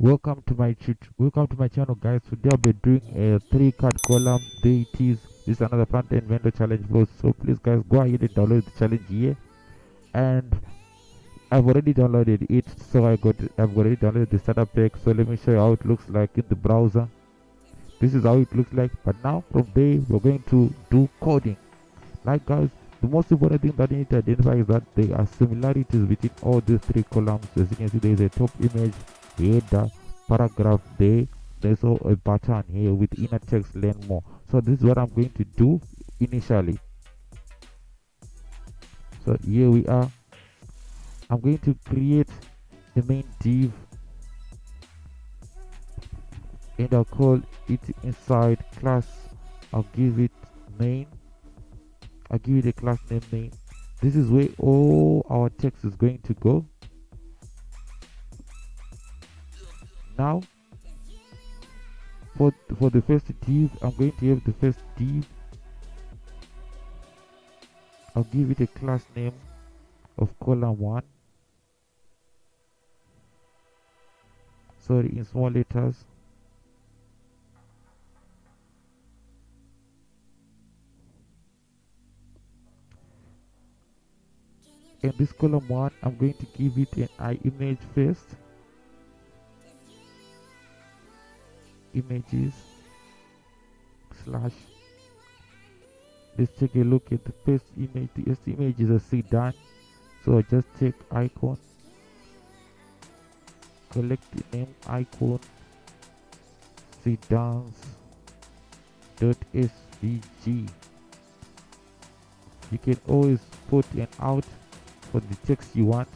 welcome to my channel, guys. Today I'll be doing a 3 card column deities. This is another front-end vendor challenge flow. So please, guys, go ahead and download the challenge here. And I've already downloaded it, so I've already downloaded the starter pack. So let me show you how it looks like in the browser. This is how it looks like. But now from there we're going to do coding. Like, guys, the most important thing that you need to identify is that there are similarities between all these 3 columns. As you can see, there is a top image, header, paragraph there. There's also a button here with inner text, learn more. So this is what I'm going to do initially. So here we are. I'm going to create the main div, and I'll call it inside class. I'll give it main. I'll give it a class name main. This is where all our text is going to go. Now for the first div, I'm going to have the first div. I'll give it a class name of column1. Sorry, in small letters. And this column1, I'm going to give it an image first. Images slash. Let's take a look at the first image. The first image is a sedan, so I just take icon, collect the name icon, sedans.svg. You can always put an out for the text you want.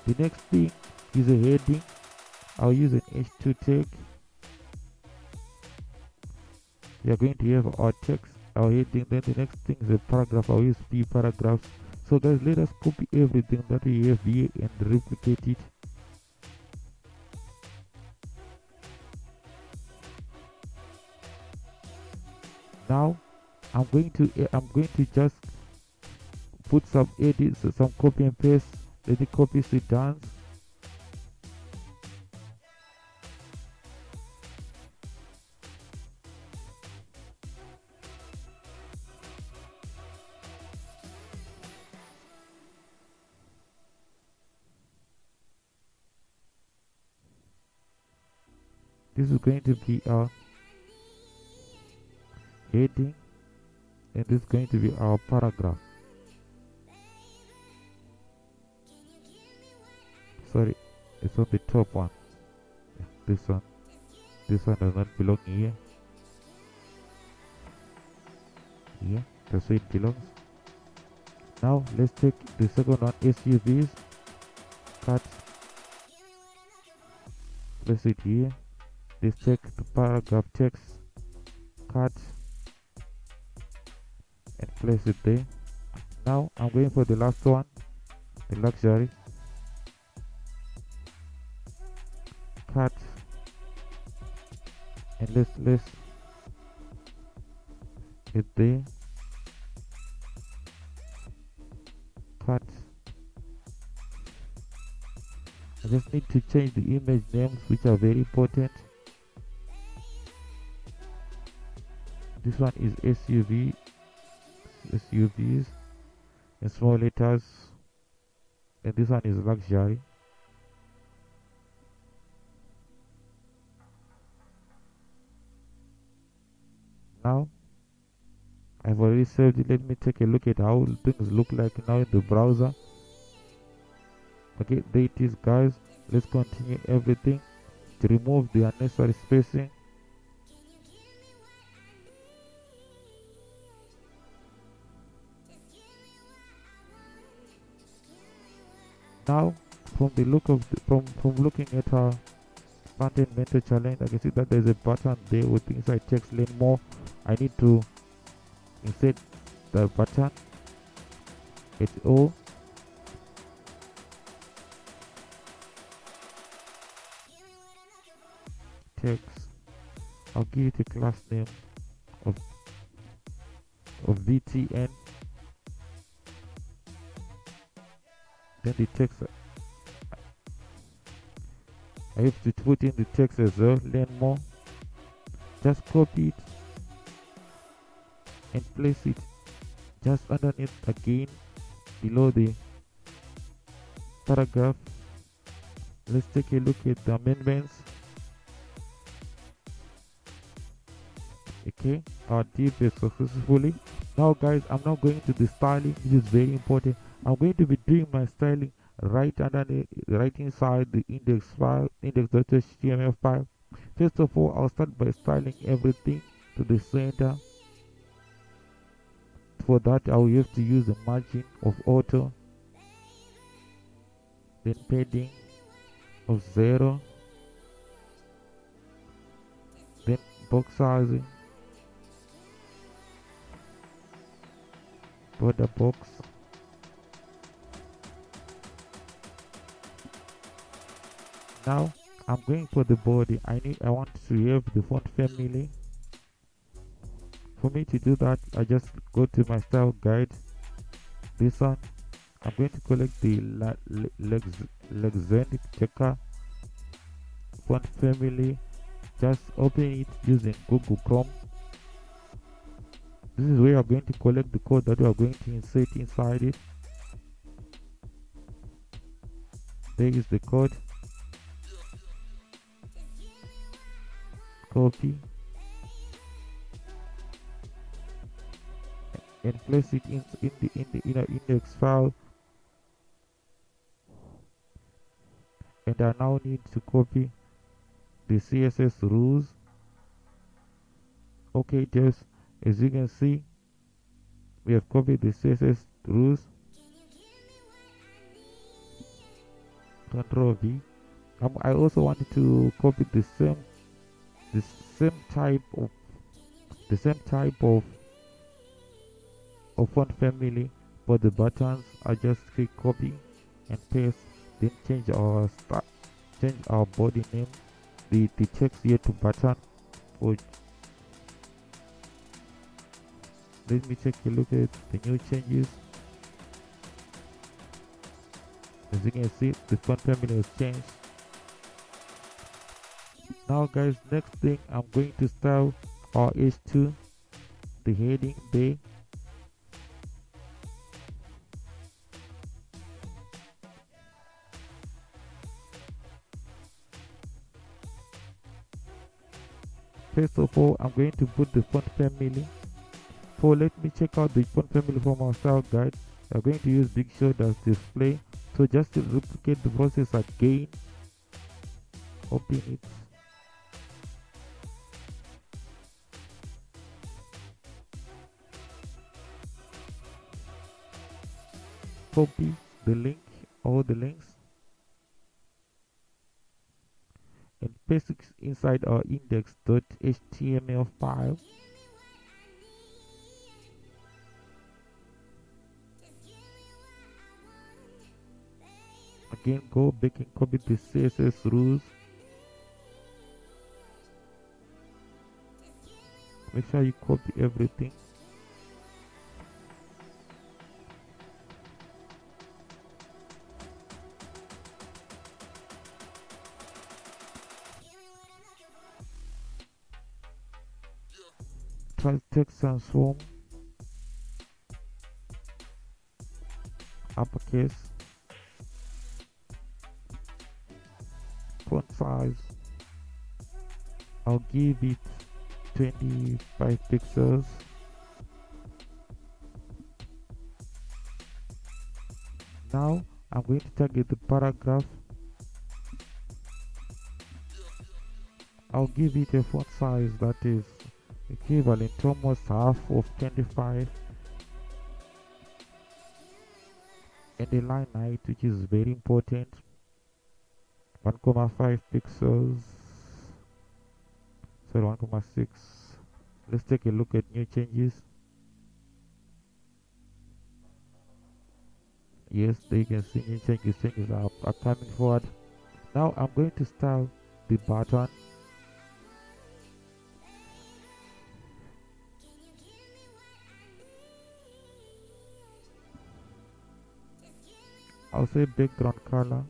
The next thing is a heading. I'll use an h2 tag. We are going to have our text, our heading. Then the next thing is a paragraph. I'll use p paragraphs. So guys, let us copy everything that we have here and replicate it. Now I'm going to just put some edits, some copy and paste. Let me copy sedans. This is going to be our heading, and this is going to be our paragraph. Sorry, it's on the top one. Yeah, this one does not belong here. Yeah, that's where it belongs. Now let's take the second one, SUVs. Cut. Place it here. Let's take the paragraph text. Cut and place it there. Now I'm going for the last one, the luxury. Cut and let's it there. Cut. I just need to change the image names, which are very important. This one is SUVs in small letters, and this one is luxury. Now I've already saved it. Let me take a look at how things look like now in the browser. Okay, there it is, guys. Let's continue everything to remove the unnecessary spacing. Now from the look of from looking at our Frontend Mentor challenge, I can see that there's a button there with inside text, learn more. I need to insert the button at O. Text. I'll give it a class name of VTN. Then the text I have to put in the text as well. Learn more. Just copy it and place it just underneath again below the paragraph. Let's take a look at the amendments. Okay, our div is successfully. Now guys, I'm now going to the styling, which is very important. I'm going to be doing my styling right under the right inside the index file, index.html file. First of all, I'll start by styling everything to the center. For that, I will have to use a margin of auto, then padding of 0, then box sizing, border box, now I'm going for the body. I want to have the font family. For me to do that, I just go to my style guide, this one. I'm going to collect the Luxembourg checker font family. Just open it using Google Chrome. This is where I'm going to collect the code that we are going to insert inside it. There is the code. Copy and place it in the inner index file. And I now need to copy the CSS rules. Okay, just as you can see, we have copied the CSS rules. Control V. I also wanted to copy the same type of font family for the buttons. I just click copy and paste, then change our body name, the text here to button. Let me take a look at the new changes. As you can see, the font family has changed. Now guys, next thing, I'm going to style our H2, the heading there. First of all, I'm going to put the font family. So let me check out the font family from our style guide. I'm going to use Big Show as display. So just to replicate the process again, open it. Copy the link or the links and paste it inside our index.html file. Again, go back and copy the CSS rules. Make sure you copy everything. Text transform, uppercase, font size, I'll give it 25 pixels. Now I'm going to target the paragraph. I'll give it a font size that is equivalent to almost half of 25, and a line height, which is very important, 1.5 pixels, sorry, 1.6. Let's take a look at new changes. Yes, there you can see new changes are coming forward. Now I'm going to style the button. I'll say background color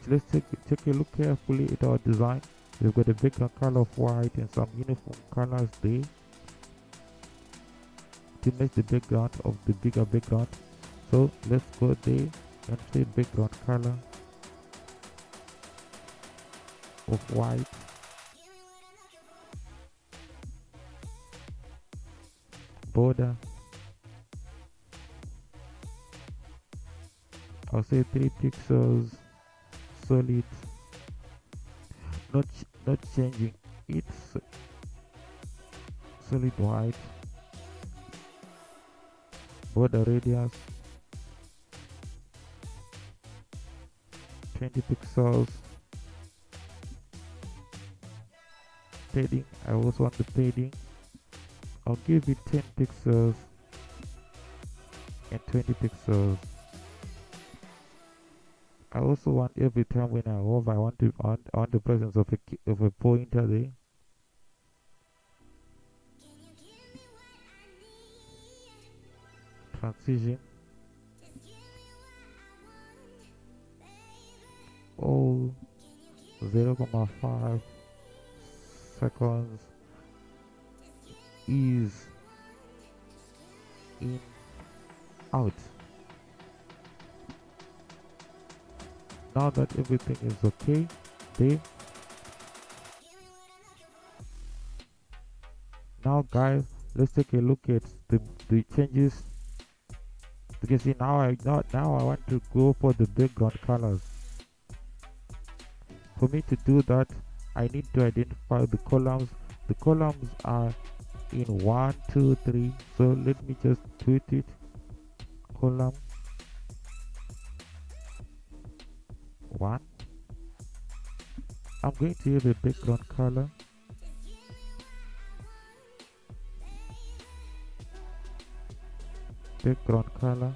let's take a look carefully at our design. We've got a background color of white and some uniform colors there to match the background of the bigger background. So let's go there and say background color of white, border, I'll say 3 pixels, solid, not changing, it's solid white, border radius 20 pixels, padding, I also want the padding, I'll give it 10 pixels and 20 pixels. I also want every time when I hover, I want the presence of a pointer there. Transition. All 0.5 seconds is in, out. Now that everything is okay there, now guys, let's take a look at the changes. You can see now I want to go for the background colors. For me to do that, I need to identify the columns. The columns are in 1, 2, 3. So let me just tweet it. Column 1. I'm going to have a background color. Background color.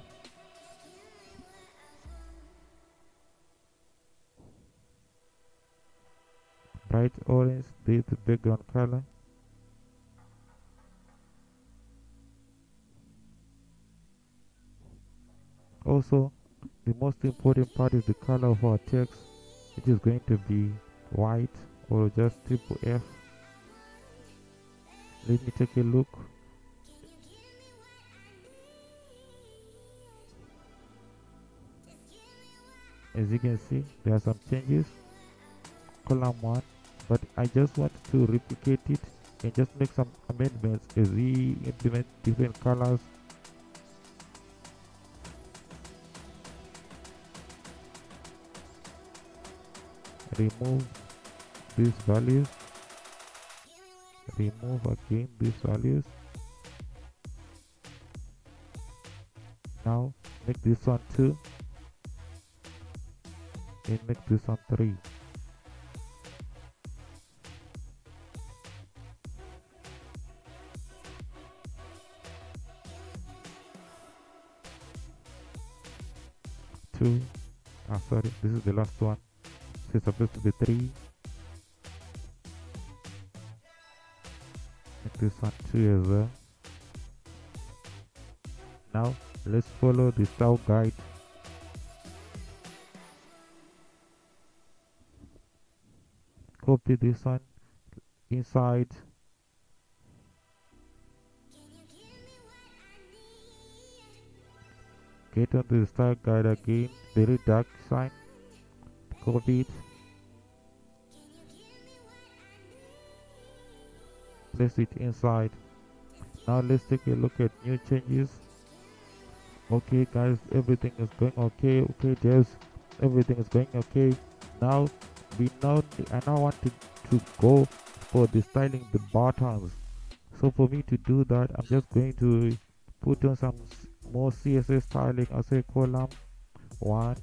Bright orange, this is the background color. Also, the most important part is the color of our text, which is going to be white or just triple F. Let me take a look. As you can see, there are some changes. Column 1, but I just want to replicate it and just make some amendments as we implement different colors. Remove these values, remove again these values. Now make this one 2 and make this one 3. Sorry, this is the last one. It's supposed to be 3. Make this one 2 as well. Now let's follow the style guide. Copy this one inside. Get onto the style guide again, very dark sign, copy it, place it inside. Now let's take a look at new changes. Okay guys, everything is going okay. Okay Jess, everything is going okay. Now I now want to go for the styling the buttons. So for me to do that, I'm just going to put on some more CSS styling. I'll say column 1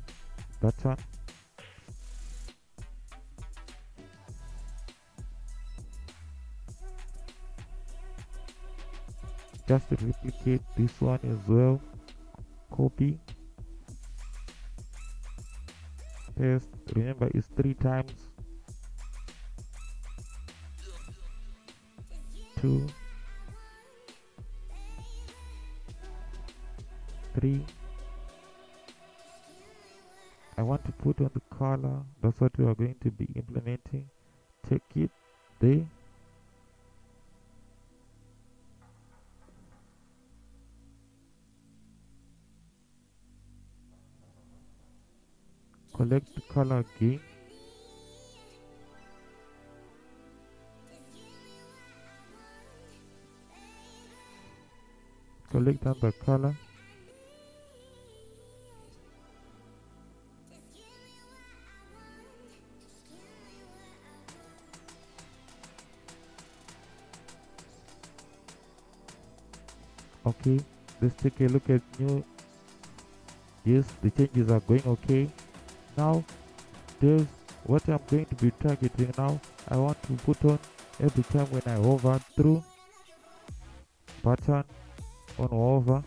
button, just to replicate this one as well. Copy, paste. Remember it's 3 times. 2, 3, I want to put on the color. That's what we are going to be implementing. Take it there. Collect the color again. Collect another color. Okay, let's take a look at new. Yes, the changes are going okay. Now, there's what I'm going to be targeting now. I want to put on every time when I hover through button on hover.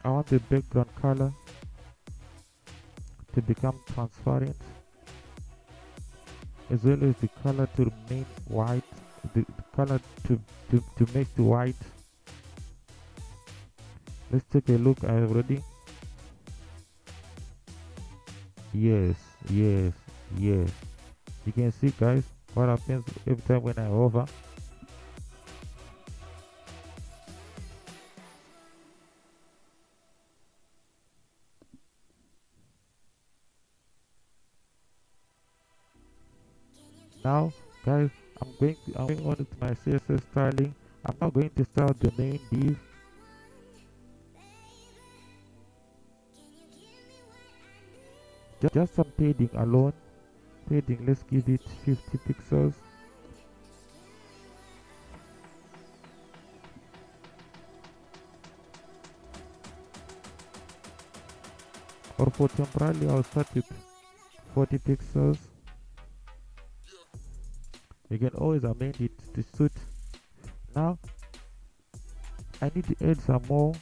I want the background color to become transparent, as well as the color to remain white, the color to make the white. Let's take a look. I have already. Yes, yes, yes. You can see, guys, what happens every time when I hover. Now, guys, I'm going on with my CSS styling. I'm not going to start the main div. Just some padding alone. Padding, let's give it 50 pixels. Or for temporarily, I'll start with 40 pixels. You can always amend it to suit. Now, I need to add some more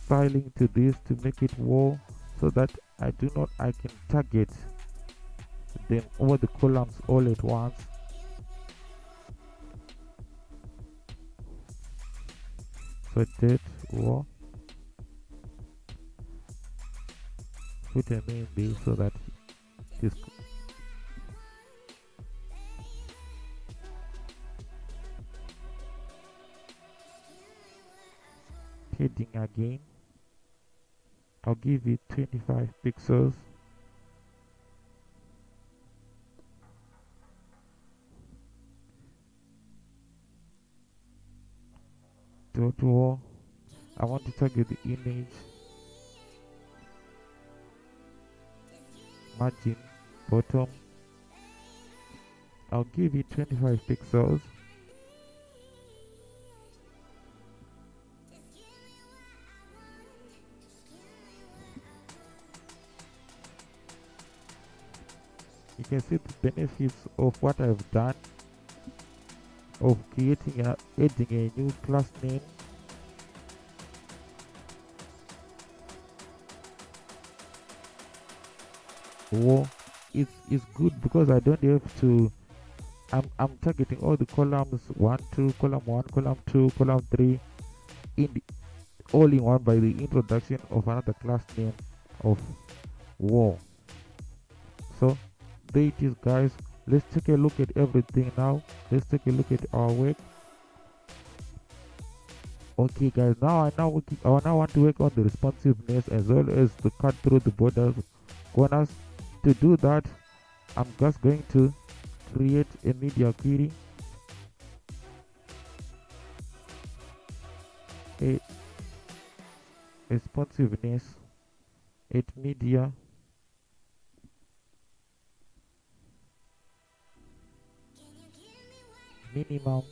styling to this to make it more so that I can target them over the columns all at once. So that war put a main base so that this heading again. I'll give it 25 pixels. Total. I want to target the image. Margin bottom. I'll give it 25 pixels. You can see the benefits of what I've done of adding a new class name. Or it's good because I don't have to. I'm targeting all the columns 1, 2, column 1, column 2, column 3 all in one by the introduction of another class name of war. So there it is, guys. Let's take a look at everything now. Let's take a look at our work. Okay, guys, I now want to work on the responsiveness as well as to cut through the borders corners. To do that, I'm just going to create a media query, a responsiveness at media minimum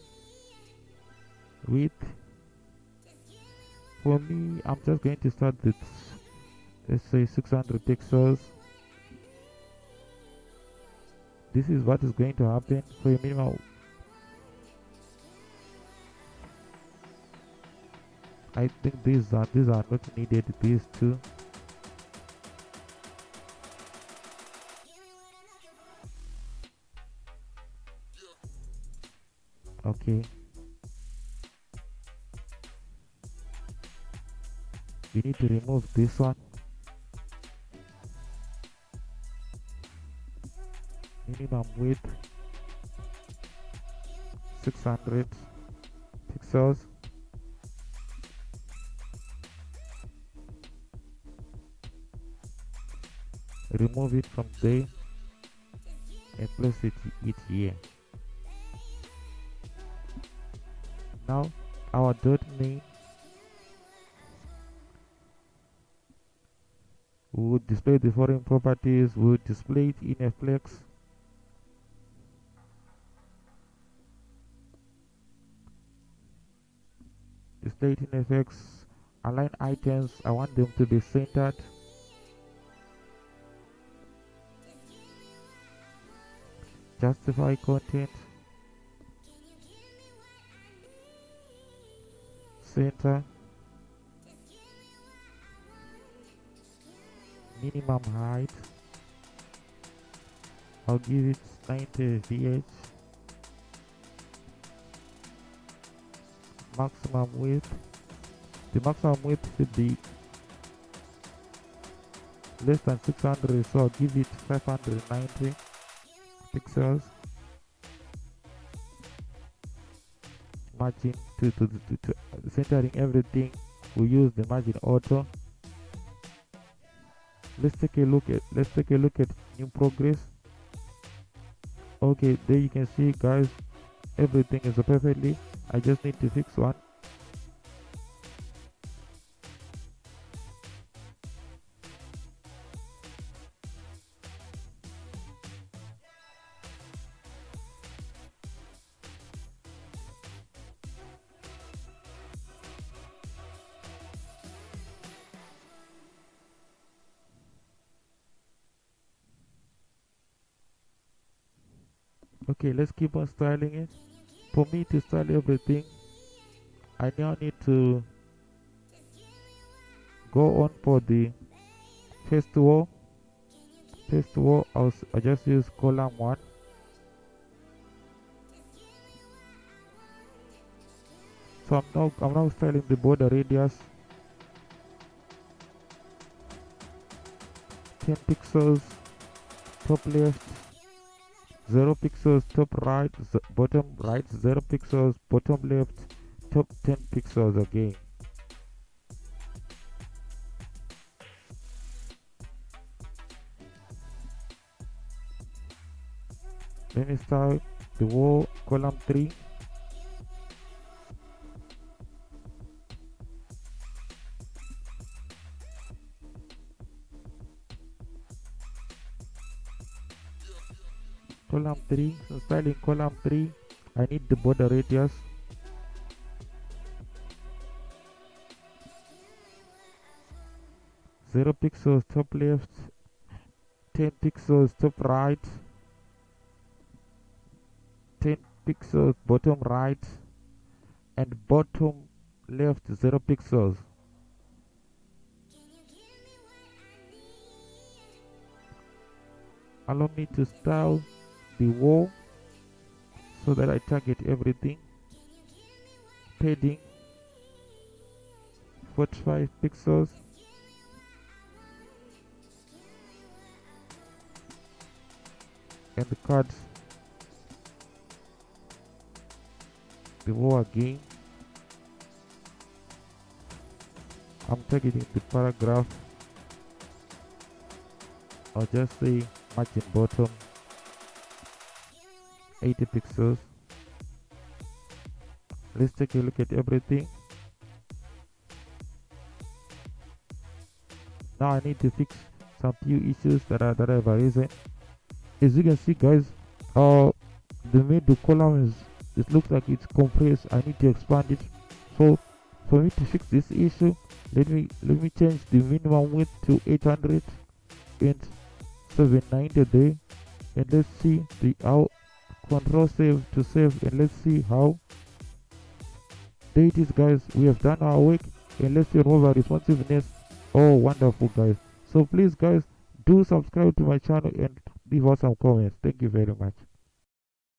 width. For me, I'm just going to start with, let's say, 600 pixels. This is what is going to happen for a minimum. I think these are not needed. These two. Okay. you need to remove this one. Minimum width 600 pixels. Remove it from there and place it here. Now our dot main will display the foreign properties. We'll display it in a flex. Display it in effects. Align items. I want them to be centered. Justify content. Center. Minimum height. I'll give it 90 VH. Maximum width. The maximum width should be less than 600, so I'll give it 590 pixels. Margin to centering everything. We use the margin auto. Let's take a look at new progress. Okay, there you can see, guys, everything is perfectly. I just need to fix one. Okay, let's keep on styling it. For me to style everything, I now need to go on for the first row. I just use column 1. So I'm now styling the border radius 10 pixels top left, 0 pixels top right, bottom right, 0 pixels bottom left, top 10 pixels again. Let me start the row column 3. Column 3, so styling column 3, I need the border radius 0 pixels top left, 10 pixels top right, 10 pixels bottom right, and bottom left 0 pixels. Allow me to style the wall so that I target everything. Padding 45 pixels. And the cards, the wall again. I'm targeting the paragraph. I'll just say margin bottom 80 pixels. Let's take a look at everything. Now I need to fix some few issues that have arisen. As you can see, guys, the middle column it looks like it's compressed. I need to expand it. So for me to fix this issue, let me change the minimum width to 800 and 790 there, and let's see how. Control save to save, and let's see how. There it is, guys. We have done our work, and let's remove our responsiveness. Oh, wonderful, guys. So please, guys, do subscribe to my channel and leave us some comments. Thank you very much.